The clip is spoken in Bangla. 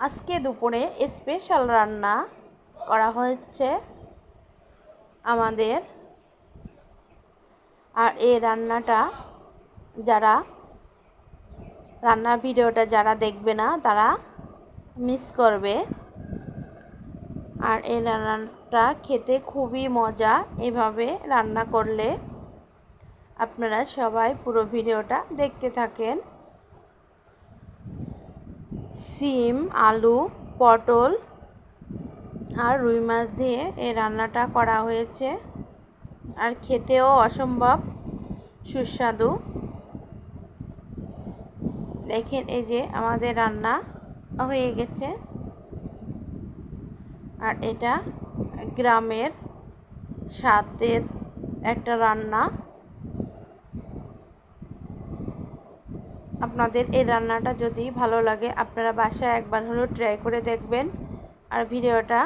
আজকে দুপুরে স্পেশাল রান্না করা হচ্ছে আমাদের। আর এই রান্নাটা রান্নার ভিডিওটা যারা দেখবে না তারা মিস করবে। আর এই রান্নাটা খেতে খুবই মজা। এভাবে রান্না করলে আপনারা সবাই পুরো ভিডিওটা দেখতে থাকেন। সিম, আলু, পটল আর রুই মাছ দিয়ে এই রান্নাটা করা হয়েছে। আর খেতেও অসম্ভব সুস্বাদু। দেখেন, এই যে আমাদের রান্না হয়ে গেছে। আর এটা গ্রামের স্বাদের একটা রান্না। আপনাদের এই রান্নাটা যদি ভালো লাগে আপনারা বাসায় একবার হলেও ট্রাই করে দেখবেন। আর ভিডিওটা